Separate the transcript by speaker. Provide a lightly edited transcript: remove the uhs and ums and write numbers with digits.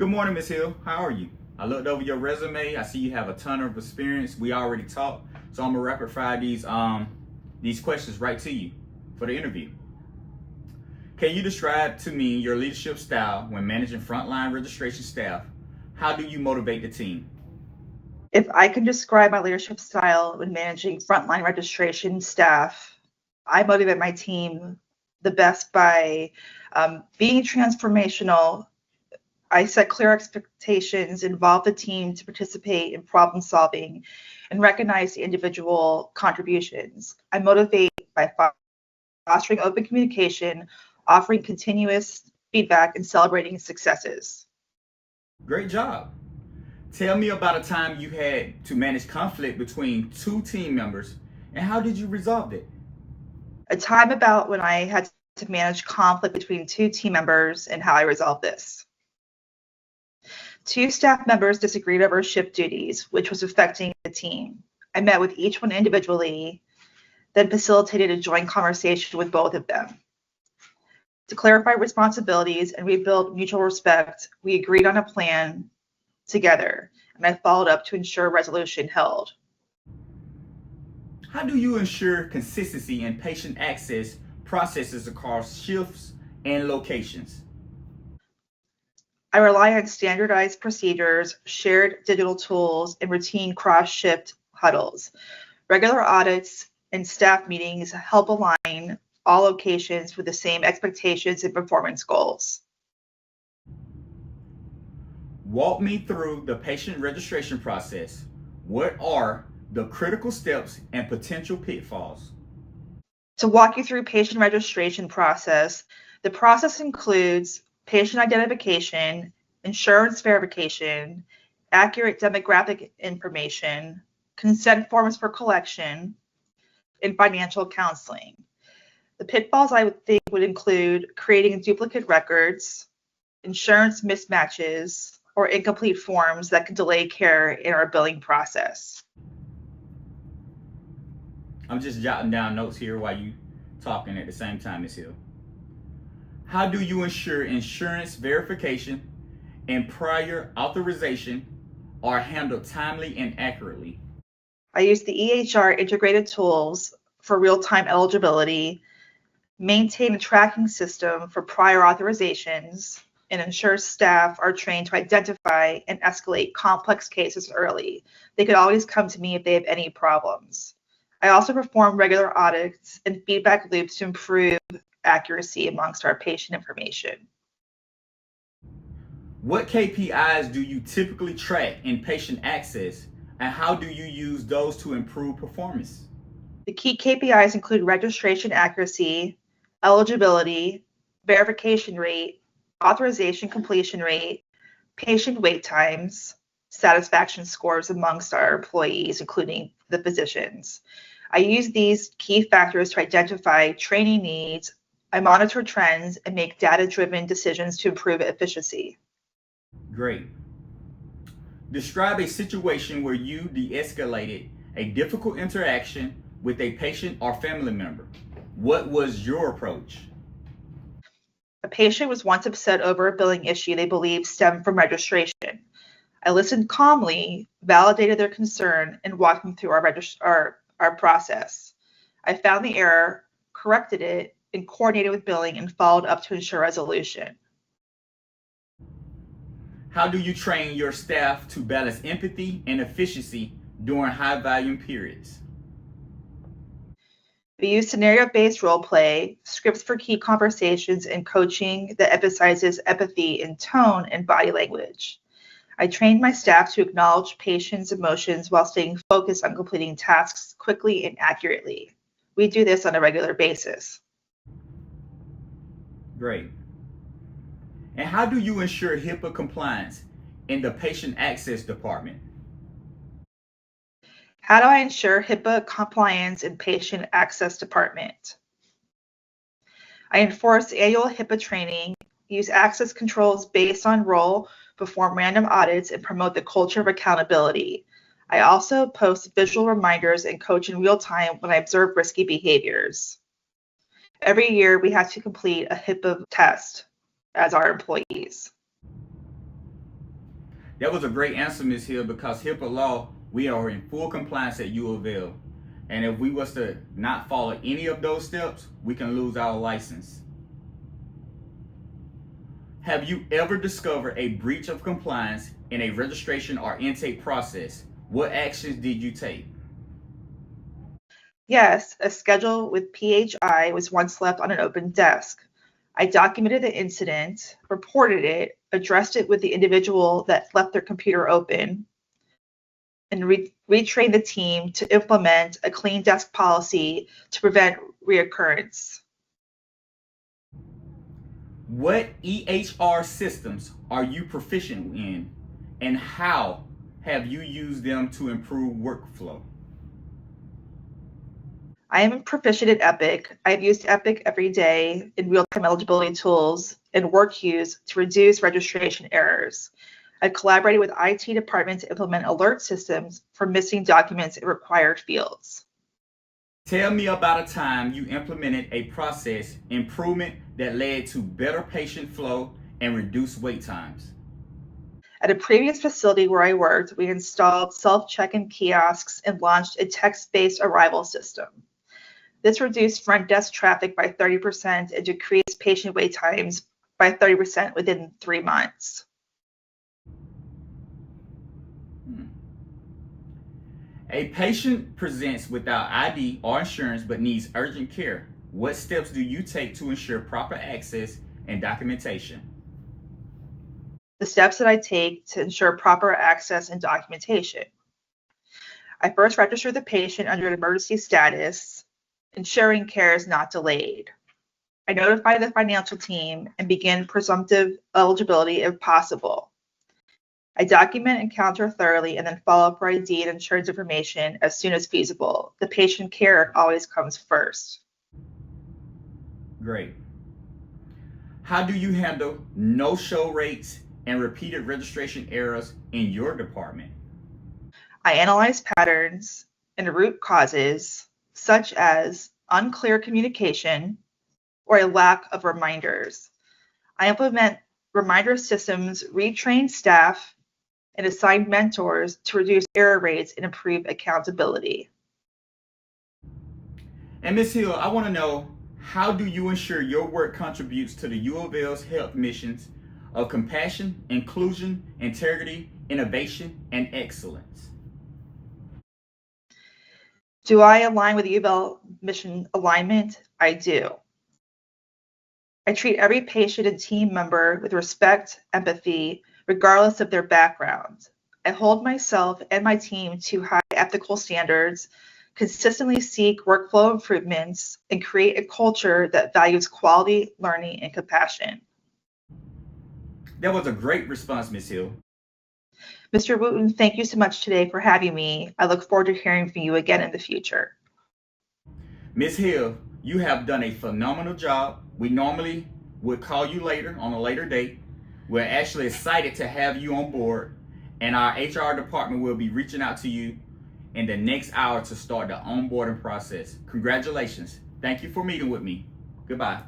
Speaker 1: Good morning, Miss Hill. How are you? I looked over your resume. I see you have a ton of experience. We already talked, so I'm gonna rapid fire these questions right to you for the interview. Can you describe to me your leadership style when managing frontline registration staff? How do you motivate the team?
Speaker 2: If I can describe my leadership style when managing frontline registration staff, I motivate my team the best by being transformational. I set clear expectations, involve the team to participate in problem solving, and recognize the individual contributions. I motivate by fostering open communication, offering continuous feedback, and celebrating successes.
Speaker 1: Great job. Tell me about a time you had to manage conflict between two team members and how did you resolve it?
Speaker 2: A time about when I had to manage conflict between two team members and how I resolved this. Two staff members disagreed over shift duties, which was affecting the team. I met with each one individually, then facilitated a joint conversation with both of them. To clarify responsibilities and rebuild mutual respect, we agreed on a plan together, and I followed up to ensure resolution held.
Speaker 1: How do you ensure consistency in patient access processes across shifts and locations?
Speaker 2: I rely on standardized procedures, shared digital tools, and routine cross-shift huddles. Regular audits and staff meetings help align all locations with the same expectations and performance goals.
Speaker 1: Walk me through the patient registration process. What are the critical steps and potential pitfalls?
Speaker 2: To walk you through patient registration process, the process includes patient identification, insurance verification, accurate demographic information, consent forms for collection, and financial counseling. The pitfalls I would think would include creating duplicate records, insurance mismatches, or incomplete forms that can delay care in our billing process.
Speaker 1: I'm just jotting down notes here while you talking at the same time, Ms. Hill. How do you ensure insurance verification and prior authorization are handled timely and accurately?
Speaker 2: I use the EHR integrated tools for real-time eligibility, maintain a tracking system for prior authorizations, and ensure staff are trained to identify and escalate complex cases early. They could always come to me if they have any problems. I also perform regular audits and feedback loops to improve accuracy amongst our patient information.
Speaker 1: What KPIs do you typically track in patient access and how do you use those to improve performance?
Speaker 2: The key KPIs include registration accuracy, eligibility, verification rate, authorization completion rate, patient wait times, satisfaction scores amongst our employees, including the physicians. I use these key factors to identify training needs. I monitor trends and make data-driven decisions to improve efficiency.
Speaker 1: Great. Describe a situation where you de-escalated a difficult interaction with a patient or family member. What was your approach?
Speaker 2: A patient was once upset over a billing issue they believed stemmed from registration. I listened calmly, validated their concern, and walked them through our process. I found the error, corrected it, and coordinated with billing and followed up to ensure resolution.
Speaker 1: How do you train your staff to balance empathy and efficiency during high volume periods?
Speaker 2: We use scenario-based role play, scripts for key conversations, and coaching that emphasizes empathy in tone and body language. I trained my staff to acknowledge patients' emotions while staying focused on completing tasks quickly and accurately. We do this on a regular basis.
Speaker 1: Great. And how do you ensure HIPAA compliance in the patient access department?
Speaker 2: How do I ensure HIPAA compliance in patient access department? I enforce annual HIPAA training, use access controls based on role, perform random audits, and promote the culture of accountability. I also post visual reminders and coach in real time when I observe risky behaviors. Every year, we have to complete a HIPAA test as our employees.
Speaker 1: That was a great answer, Ms. Hill, because HIPAA law, we are in full compliance at U of L. And if we was to not follow any of those steps, we can lose our license. Have you ever discovered a breach of compliance in a registration or intake process? What actions did you take?
Speaker 2: Yes, a schedule with PHI was once left on an open desk. I documented the incident, reported it, addressed it with the individual that left their computer open, and retrained the team to implement a clean desk policy to prevent reoccurrence.
Speaker 1: What EHR systems are you proficient in, and how have you used them to improve workflow?
Speaker 2: I am proficient in Epic. I've used Epic every day in real-time eligibility tools and work queues to reduce registration errors. I've collaborated with IT departments to implement alert systems for missing documents in required fields.
Speaker 1: Tell me about a time you implemented a process improvement that led to better patient flow and reduced wait times.
Speaker 2: At a previous facility where I worked, we installed self-check-in kiosks and launched a text-based arrival system. This reduced front desk traffic by 30% and decreased patient wait times by 30% within 3 months.
Speaker 1: A patient presents without ID or insurance but needs urgent care. What steps do you take to ensure proper access and documentation?
Speaker 2: The steps that I take to ensure proper access and documentation. I first register the patient under an emergency status, ensuring care is not delayed. I notify the financial team and begin presumptive eligibility if possible. I document and counter thoroughly and then follow up for ID and insurance information as soon as feasible. The patient care always comes first.
Speaker 1: Great. How do you handle no-show rates and repeated registration errors in your department?
Speaker 2: I analyze patterns and root causes, such as unclear communication or a lack of reminders. I implement reminder systems, retrain staff, and assign mentors to reduce error rates and improve accountability.
Speaker 1: And Ms. Hill, I want to know, how do you ensure your work contributes to the U of L's health missions of compassion, inclusion, integrity, innovation, and excellence?
Speaker 2: Do I align with the U of L mission alignment? I do. I treat every patient and team member with respect, empathy, regardless of their background. I hold myself and my team to high ethical standards, consistently seek workflow improvements, and create a culture that values quality, learning, and compassion.
Speaker 1: That was a great response, Ms. Hill.
Speaker 2: Mr. Wooten, thank you so much today for having me. I look forward to hearing from you again in the future.
Speaker 1: Ms. Hill, you have done a phenomenal job. We normally would call you later on a later date. We're actually excited to have you on board, and our HR department will be reaching out to you in the next hour to start the onboarding process. Congratulations. Thank you for meeting with me. Goodbye.